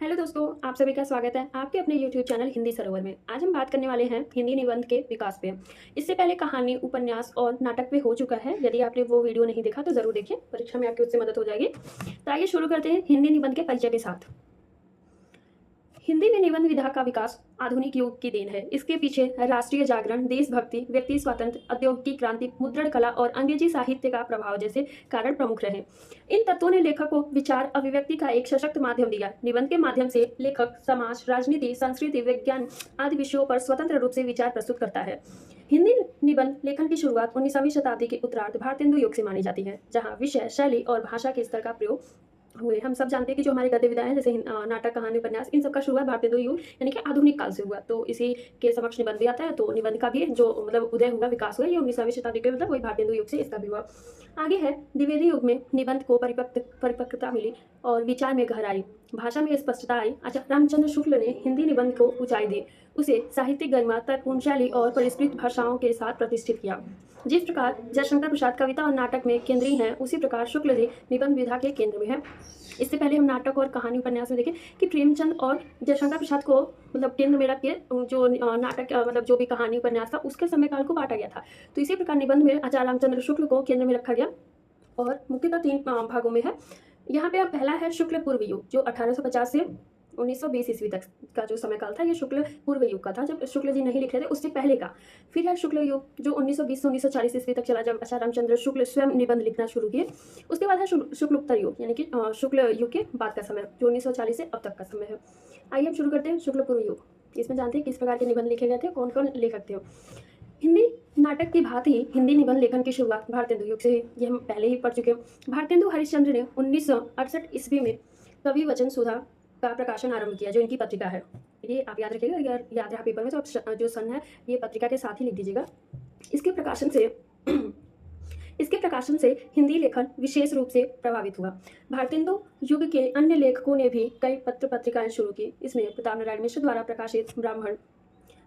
Hello दोस्तों, आप सभी का स्वागत है आपके अपने यूट्यूब चैनल हिंदी सरोवर में। आज हम बात करने वाले हैं हिंदी निबंध के विकास पे। इससे पहले कहानी, उपन्यास और नाटक पे हो चुका है। यदि आपने वो वीडियो नहीं देखा तो ज़रूर देखिए, परीक्षा में आपकी उससे मदद हो जाएगी। तो आइए शुरू करते हैं हिंदी निबंध के परिचय के साथ। हिंदी में निबंध विधा का विकास आधुनिक युग की देन है। इसके पीछे राष्ट्रीय जागरण, देशभक्ति, व्यक्ति स्वातंत्र्य, औद्योगिक क्रांति, मुद्रण कला और अंग्रेजी साहित्य का प्रभाव जैसे कारण प्रमुख रहे। इन तत्वों ने लेखक को विचार अभिव्यक्ति का एक सशक्त माध्यम दिया। निबंध के माध्यम से लेखक समाज, राजनीति, संस्कृति, विज्ञान आदि विषयों पर स्वतंत्र रूप से विचार प्रस्तुत करता है। हिंदी निबंध लेखन की शुरुआत 19वीं शताब्दी के उत्तरार्ध भारतेंदु युग से मानी जाती है, जहाँ विषय, शैली और भाषा के स्तर का प्रयोग हुए। हम सब जानते हैं कि जो हमारे गद्य विधाएं हैं, जैसे नाटक, कहानी, उपन्यास, इन सब का शुरुआत भारतेंदु युग यानी कि आधुनिक काल से हुआ। तो इसी के समक्ष निबंध भी आता है। तो निबंध का भी जो मतलब उदय हुआ, विकास हुआ, ये 19वीं शताब्दी के मतलब वही भारतेंदु युग से इसका भी हुआ। आगे है द्विवेदी युग में निबंध को परिपक्वता मिली और विचार में गहराई, भाषा में स्पष्टता आई। आचार्य रामचंद्र शुक्ल ने हिंदी निबंध को ऊंचाई दी, उसे साहित्यिक गरिमा, तर्कपूर्ण शैली और परिष्कृत भाषाओं के साथ प्रतिष्ठित किया। जिस प्रकार जयशंकर प्रसाद कविता और नाटक में केंद्रीय हैं, उसी प्रकार शुक्ल जी निबंध विधा के केंद्र में है। इससे पहले हम नाटक और कहानी उपन्यास में देखें कि प्रेमचंद और जयशंकर प्रसाद को मतलब केंद्र में रख के जो नाटक मतलब जो भी कहानी उपन्यास था उसके समयकाल को बांटा गया था। तो इसी प्रकार निबंध में आचार्य रामचंद्र शुक्ल को केंद्र में रखा गया और मुख्यतः 3 भागों में है। यहाँ पे अब पहला है शुक्ल पूर्व युग, जो 1850 से 1920 ईस्वी तक का जो समय काल था, ये शुक्ल पूर्व युग का था, जब शुक्ल जी नहीं लिख रहे थे, उससे पहले का। फिर है शुक्ल युग, जो 1920 से 1940 ईस्वी तक चला, जब आचार्य रामचंद्र शुक्ल स्वयं निबंध लिखना शुरू किए। उसके बाद है शुक्लोत्तर युग, यानी कि शुक्ल युग के बाद का समय, जो 1940 से अब तक का समय है। आइए अब शुरू करते हैं शुक्ल पूर्व युग। इसमें जानते हैं किस प्रकार के निबंध लिखे गए थे, कौन कौन लेखक थे। हिंदी नाटक की भांति ही हिंदी निबंध लेखन की शुरुआत भारतेंदु युग से ही, ये हम पहले ही पढ़ चुके हैं। भारतेंदु हरिश्चंद्र ने 1968 ईस्वी में कवि वचन सुधा का प्रकाशन आरंभ किया, जो इनकी पत्रिका है। ये आप याद रखिएगा, अगर याद रहा पेपर में तो आप जो सन है ये पत्रिका के साथ ही लिख दीजिएगा। इसके प्रकाशन से इसके प्रकाशन से हिंदी लेखन विशेष रूप से प्रभावित हुआ। भारतेंदु युग के अन्य लेखकों ने भी कई पत्र पत्रिकाएं शुरू की। इसमें प्रताप नारायण मिश्र द्वारा प्रकाशित ब्राह्मण,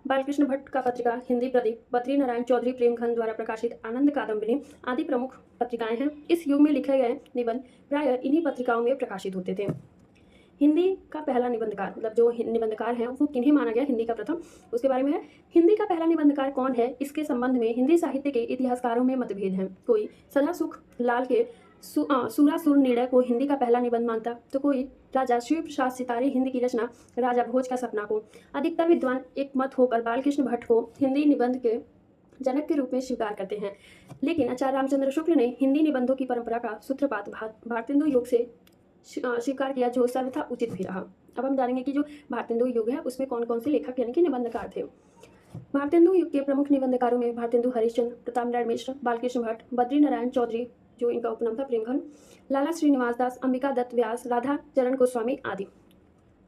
बालकृष्ण भट्ट का पत्रिका हिंदी प्रदीप, बद्री नारायण चौधरी प्रेमघन द्वारा प्रकाशित आनंद कादम्बिनी आदि प्रमुख पत्रिकाएं हैं। इस युग में लिखे गए निबंध प्रायः इन्हीं पत्रिकाओं में प्रकाशित होते थे। हिंदी का पहला निबंधकार, मतलब जो निबंधकार हैं वो किन्हें माना गया हिंदी का प्रथम, उसके बारे में है। हिंदी का पहला निबंधकार कौन है, इसके संबंध में हिंदी साहित्य के इतिहासकारों में मतभेद हैं। कोई सदा सुख लाल के सूरासुर निर्णय को हिंदी का पहला निबंध मानता, तो कोई राजा शिव प्रसाद सितारे हिंदी की रचना राजा भोज का सपना को। अधिकतर विद्वान एक मत होकर बालकृष्ण भट्ट को हिंदी निबंध के जनक के रूप में स्वीकार करते हैं। लेकिन आचार्य रामचंद्र शुक्ल ने हिंदी निबंधों की परंपरा का सूत्रपात भारतेंदु युग से स्वीकार किया, जो सर्वथा उचित भी रहा। अब हम जानेंगे कि जो भारतेंदु युग है उसमें कौन कौन से लेखक यानी कि निबंधकार थे। भारतेंदु युग के प्रमुख निबंधकारों में भारतेंदु हरिश्चंद्र, प्रताप नारायण मिश्र, बालकृष्ण भट्ट, बद्री नारायण चौधरी, जो इनका उपनाम था प्रेमघन, लाला श्रीनिवास दास, अंबिका दत्त व्यास, राधा चरण गोस्वामी आदि।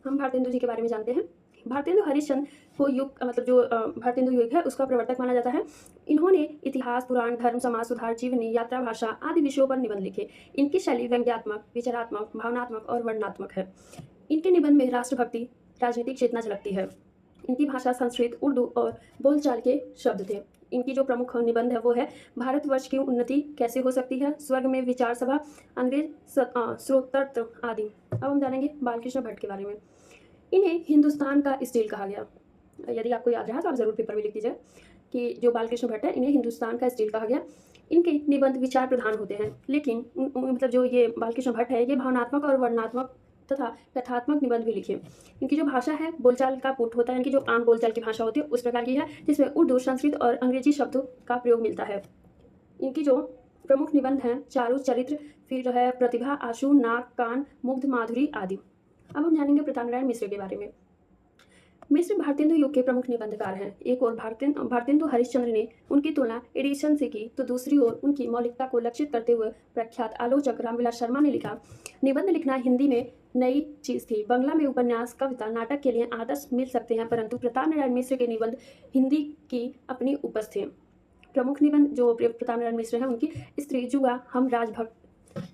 हम भारतेंदु जी के बारे में जानते हैं। भारतेंदु हरिश्चंद्र को युग मतलब जो भारतेंदु युग है उसका प्रवर्तक माना जाता है। इन्होंने इतिहास, पुराण, धर्म, समाज सुधार, जीवनी, यात्रा, भाषा आदि विषयों पर निबंध लिखे। इनकी शैली व्यंग्यात्मक, विचारात्मक, भावनात्मक और वर्णनात्मक है। इनके निबंध में राष्ट्रभक्ति, राजनीतिक चेतना झलकती है। इनकी भाषा संस्कृत, उर्दू और बोलचाल के शब्द थे। इनकी जो प्रमुख निबंध है वो है भारतवर्ष की उन्नति कैसे हो सकती है, स्वर्ग में विचार सभा, अंग्रेज स्रोतत्र आदि। अब हम जानेंगे बालकृष्ण भट्ट के बारे में। इन्हें हिंदुस्तान का स्टील कहा गया। यदि आपको याद रहा तो आप ज़रूर पेपर में लिख दीजिए कि जो बालकृष्ण भट्ट है इन्हें हिंदुस्तान का स्टील कहा गया। इनके निबंध विचार प्रधान होते हैं, लेकिन मतलब जो ये बालकृष्ण भट्ट है ये भावनात्मक और वर्णनात्मक तथा कथात्मक निबंध भी लिखे। इनकी जो भाषा है बोलचाल का पुट होता है, इनकी जो आम बोलचाल की भाषा होती है उस प्रकार की है, जिसमें उर्दू, संस्कृत और अंग्रेजी शब्दों का प्रयोग मिलता है। इनकी जो प्रमुख निबंध हैं चारु चरित्र, फिर है प्रतिभा, आशु, नाक, कान, मुग्ध, माधुरी आदि। अब हम जानेंगे प्रताप नारायण मिश्र के बारे में। मिश्र भारतेंदु युग के प्रमुख निबंधकार हैं। एक ओर भारतेंदु हरिश्चंद्र ने उनकी तुलना एडिशन से की, तो दूसरी ओर उनकी मौलिकता को लक्षित करते हुए प्रख्यात आलोचक रामविलास शर्मा ने लिखा, निबंध लिखना हिंदी में नई चीज़ थी। बंगला में उपन्यास, कविता, नाटक के लिए आदर्श मिल सकते हैं, परंतु प्रताप नारायण मिश्र के निबंध हिंदी की अपनी उपज थे। प्रमुख निबंध जो प्रताप नारायण मिश्र हैं उनकी स्त्री जुआ, हम राजभक्त,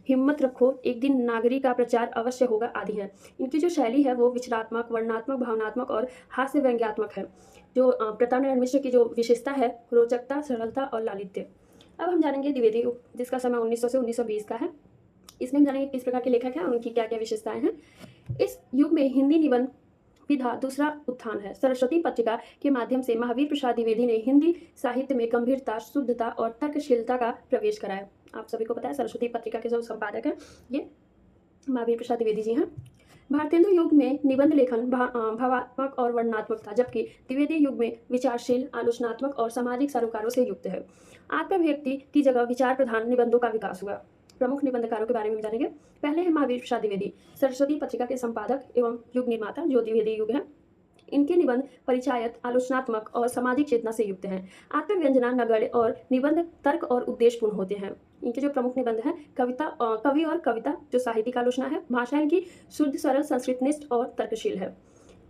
हिम्मत रखो, एक दिन नागरी का प्रचार अवश्य होगा आदि है। इनकी जो शैली है वो विचारात्मक, वर्णनात्मक, भावनात्मक और हास्य व्यंग्यात्मक है। जो प्रताप नारायण मिश्र की जो विशेषता है रोचकता, सरलता और लालित्य। अब हम जानेंगे द्विवेदी युग, जिसका समय 1900 से 1920 का है। इसमें हम जानेंगे किस प्रकार के लेखक हैं और उनकी क्या क्या विशेषताएं हैं। इस युग में हिंदी निबंध विधा दूसरा उत्थान है। सरस्वती पत्रिका के माध्यम से महावीर प्रसाद द्विवेदी ने हिंदी साहित्य में गंभीरता, शुद्धता और तर्कशीलता का प्रवेश कराया। आप सभी को पता है सरस्वती पत्रिका के जो संपादक हैं ये महावीर प्रसाद द्विवेदी जी हैं। भारतेंदु युग में निबंध लेखन भावात्मक और वर्णनात्मक था, जबकि द्विवेदी युग में विचारशील, आलोचनात्मक और सामाजिक सरोकारों से युक्त है। आत्माभिव्यक्ति की जगह विचार प्रधान निबंधों का विकास हुआ। प्रमुख निबंधकारों के बारे में जानेंगे। पहले है महावीर प्रसाद द्विवेदी, सरस्वती पत्रिका के संपादक एवं युग निर्माता, जो द्विवेदी युग है। इनके निबंध परिचायक, आलोचनात्मक और सामाजिक चेतना से युक्त हैं। आत्मव्यंजना, नगण्य और निबंध तर्क और उद्देश्यपूर्ण होते हैं। इनके जो प्रमुख निबंध हैं कवि और कविता, जो साहित्यिक आलोचना है। भाषा इनकी शुद्ध, सरल, संस्कृतनिष्ठ और तर्कशील है।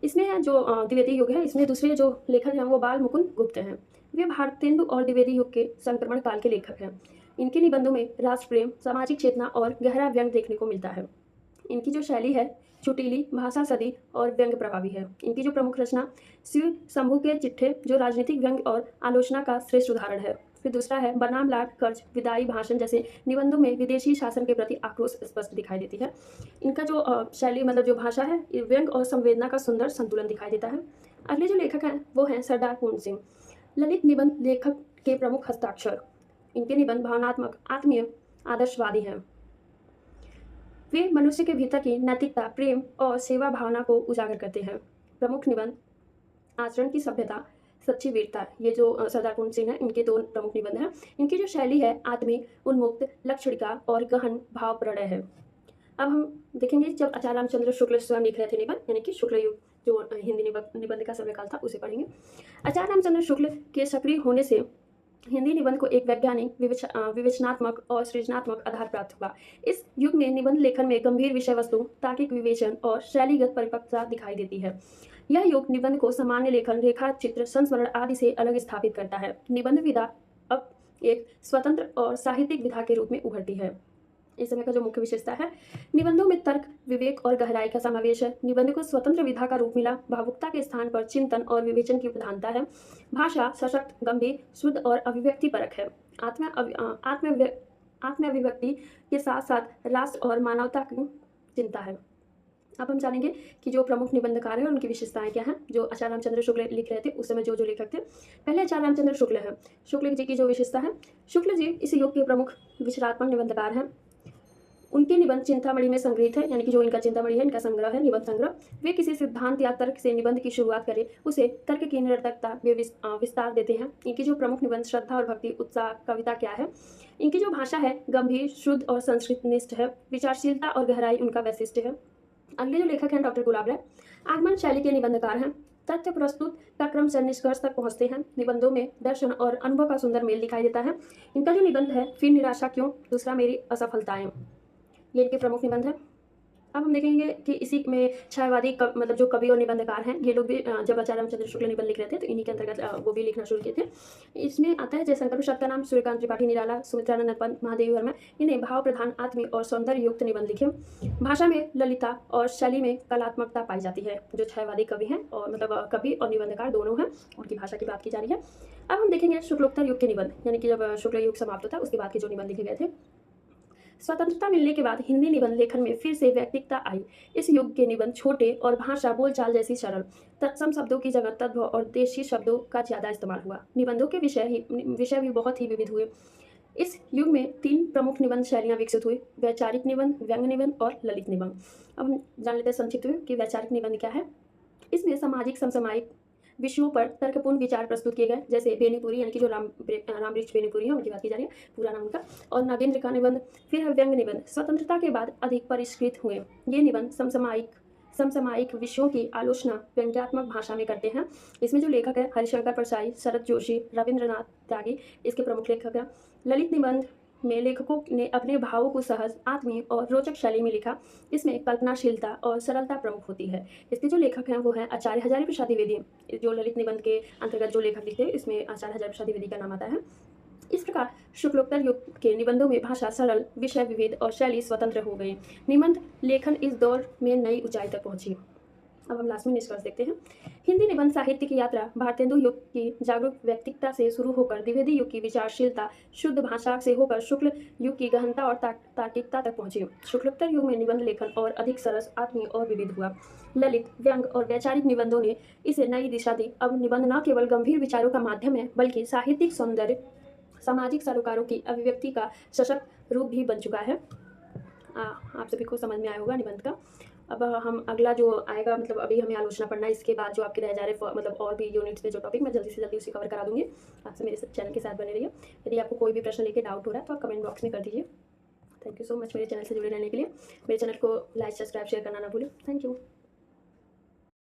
इसमें है जो द्विवेदी युग है, इसमें दूसरे जो लेखक हैं वो बाल मुकुंद गुप्त हैं। वे भारतेंदु और द्विवेदी युग के संक्रमण काल के लेखक हैं। इनके निबंधों में राष्ट्र प्रेम, सामाजिक चेतना और गहरा व्यंग देखने को मिलता है। इनकी जो शैली है चुटीली, भाषा सदी और व्यंग प्रभावी है। इनकी जो प्रमुख रचना शिव शंभू के चिट्ठे, जो राजनीतिक व्यंग और आलोचना का श्रेष्ठ उदाहरण है। फिर दूसरा है बनाम लाट, कर्ज, विदाई भाषण जैसे निबंधों में विदेशी शासन के प्रति आक्रोश स्पष्ट दिखाई देती है। इनका जो शैली मतलब जो भाषा है, व्यंग और संवेदना का सुंदर संतुलन दिखाई देता है। अगले जो लेखक हैं वो हैं सरदार पूर्ण सिंह। ललित निबंध लेखक के प्रमुख हस्ताक्षर। इनके निबंध भावनात्मक, आत्मीय, आदर्शवादी हैं। वे मनुष्य के भीतर की नैतिकता, प्रेम और सेवा भावना को उजागर करते हैं। प्रमुख निबंध आचरण की सभ्यता, सच्ची वीरता, ये जो सरदार पूर्ण सिंह है इनके दो प्रमुख निबंध हैं। इनकी जो शैली है आत्मी, उन्मुक्त, लक्षणिका और गहन भाव प्रणय है। अब हम देखेंगे जब आचार्य रामचंद्र शुक्ल स्वयं लिख रहे थे निबंध, यानी कि शुक्ल युग जो हिंदी निबंध का समयकाल था उसे पढ़ेंगे। आचार्य रामचंद्र शुक्ल के सक्रिय होने से हिंदी निबंध को एक वैज्ञानिक, विवेचनात्मक और सृजनात्मक आधार प्राप्त हुआ। इस युग में निबंध लेखन में गंभीर विषय वस्तु, तार्किक विवेचन और शैलीगत परिपक्वता दिखाई देती है। यह युग निबंध को सामान्य लेखन, रेखा चित्र, संस्मरण आदि से अलग स्थापित करता है। निबंध विधा अब एक स्वतंत्र और साहित्यिक विधा के रूप में उभरती है। इस समय का जो मुख्य विशेषता है, निबंधों में तर्क, विवेक और गहराई का समावेश है। निबंध को स्वतंत्र विधा का रूप मिला। भावुकता के स्थान पर चिंतन और विवेचन की प्रधानता है। भाषा सशक्त, गंभीर, शुद्ध और अभिव्यक्ति परक है। आत्माभिव्यक्ति के साथ साथ राष्ट्र और मानवता की चिंता है। अब हम जानेंगे कि जो प्रमुख निबंधकार हैं उनकी विशेषताएं क्या हैं, जो आचार्य रामचंद्र शुक्ल लिख रहे थे उस समय जो लेखक थे। पहले आचार्य रामचंद्र शुक्ल है। शुक्ल जी की जो विशेषता है, शुक्ल जी इस युग के प्रमुख विचारात्मक निबंधकार हैं। उनके निबंध चिंतामणि में संग्रहित है, यानी कि जो इनका चिंतामणि है, इनका संग्रह है, निबंध संग्रह। वे किसी सिद्धांत या तर्क से निबंध की शुरुआत करें, उसे तर्क की निरर्थकता वे विस्तार देते हैं। इनकी जो प्रमुख निबंध श्रद्धा और भक्ति, उत्साह, कविता क्या है। इनकी जो भाषा है गंभीर, शुद्ध और संस्कृतनिष्ठ है। विचारशीलता और गहराई उनका वैशिष्ट्य है। अगले जो लेखक हैं डॉक्टर गुलाब राय, आगमन शैली के निबंधकार हैं। तथ्य प्रस्तुत का क्रम से निष्कर्ष तक पहुंचते हैं। निबंधों में दर्शन और अनुभव का सुंदर मेल दिखाई देता है। इनका जो निबंध है फिर निराशा क्यों, दूसरा मेरी असफलताएं, ये इनके प्रमुख निबंध है। अब हम देखेंगे कि इसी में छायावादी मतलब जो कवि और निबंधकार हैं, ये लोग भी जब आचार्य रामचंद्र शुक्ल निबंध लिख रहे थे तो इन्हीं के अंतर्गत वो भी लिखना शुरू किए थे। इसमें आता है जयशंकर प्रसाद का नाम, सूर्यकांत त्रिपाठी निराला, सुमित्रानंद पंत, महादेवी वर्मा, इन्हें भाव प्रधान, आत्मीय और सौंदर्य युक्त निबंध लिखे। भाषा में ललिता और शैली में कलात्मकता पाई जाती है। जो छायावादी कवि हैं और मतलब कवि और निबंधकार दोनों हैं, उनकी भाषा की बात की जा रही है। अब हम देखेंगे शुक्लोत्तर युग के निबंध, यानी कि जब शुक्ल युग समाप्त होता है उसके बाद के जो निबंध लिखे गए थे। स्वतंत्रता मिलने के बाद हिंदी निबंध लेखन में फिर से व्यक्तिकता आई। इस युग के निबंध छोटे और भाषा बोलचाल जैसी सरल, तत्सम शब्दों की जगह तद्भव और देशी शब्दों का ज़्यादा इस्तेमाल हुआ। निबंधों के विषय भी बहुत ही विविध हुए। इस युग में 3 प्रमुख निबंध शैलियाँ विकसित हुई, वैचारिक निबंध, व्यंग्य निबंध और ललित निबंध। अब हम जान लेते हैं संक्षिप्त में कि वैचारिक निबंध क्या है। इसमें सामाजिक समसामयिक विषयों पर तर्कपूर्ण विचार प्रस्तुत किए गए, जैसे बेनीपुरी, यानी कि जो रामवृक्ष बेनीपुरी है उनकी बात की जा रही है, पूरा नाम उनका, और नागेंद्र का निबंध। फिर है व्यंग्य निबंध, स्वतंत्रता के बाद अधिक परिष्कृत हुए। ये निबंध समसामयिक विषयों की आलोचना व्यंग्यात्मक भाषा में करते हैं। इसमें जो लेखक है हरिशंकर परसाई, शरद जोशी, रविंद्रनाथ त्यागी इसके प्रमुख लेखक हैं। ललित निबंध में लेखकों ने अपने भावों को सहज, आत्मीय और रोचक शैली में लिखा। इसमें कल्पनाशीलता और सरलता प्रमुख होती है। इसके जो लेखक हैं वो हैं आचार्य हजारी प्रसाद द्विवेदी। जो ललित निबंध के अंतर्गत जो लेखक लिखते हैं इसमें आचार्य हजारी प्रसाद द्विवेदी का नाम आता है। इस प्रकार शुक्लोत्तर युग के निबंधों में भाषा सरल, विषय विविध और शैली स्वतंत्र हो गई। निबंध लेखन इस दौर में नई ऊंचाई तक पहुंची। अब हम लास्ट में निष्कर्ष देखते हैं। हिंदी निबंध साहित्य की यात्रा भारतेंदु युग की जागरूक व्यक्तिकता से शुरू होकर द्विवेदी युग की विचारशीलता, शुद्ध भाषा से होकर शुक्ल युग की गहनता और तार्किकता तक पहुंची। शुक्लोत्तर युग में निबंध लेखन और अधिक सरस, आत्मीय और विविध हुआ। ललित, व्यंग और वैचारिक निबंधों ने इसे नई दिशा दी। अब निबंध न केवल गंभीर विचारों का माध्यम है, बल्कि साहित्यिक सौंदर्य, सामाजिक सरोकारों की अभिव्यक्ति का सशक्त रूप भी बन चुका है। आप सभी को समझ में आया होगा निबंध का। अब हम अगला जो आएगा, मतलब अभी हमें आलोचना पढ़ना है, इसके बाद जो आपके रह जा रहे मतलब और भी यूनिट्स में जो टॉपिक, मैं जल्दी से जल्दी उसे कवर करा दूंगी। आपसे मेरे चैनल के साथ बने रहिए। यदि आपको कोई भी प्रश्न लेके डाउट हो रहा है तो आप कमेंट बॉक्स में कर दीजिए। थैंक यू सो मच मेरे चैनल से जुड़े रहने के लिए। मेरे चैनल को लाइक, सब्सक्राइब, शेयर करना ना भूलें। Thank you.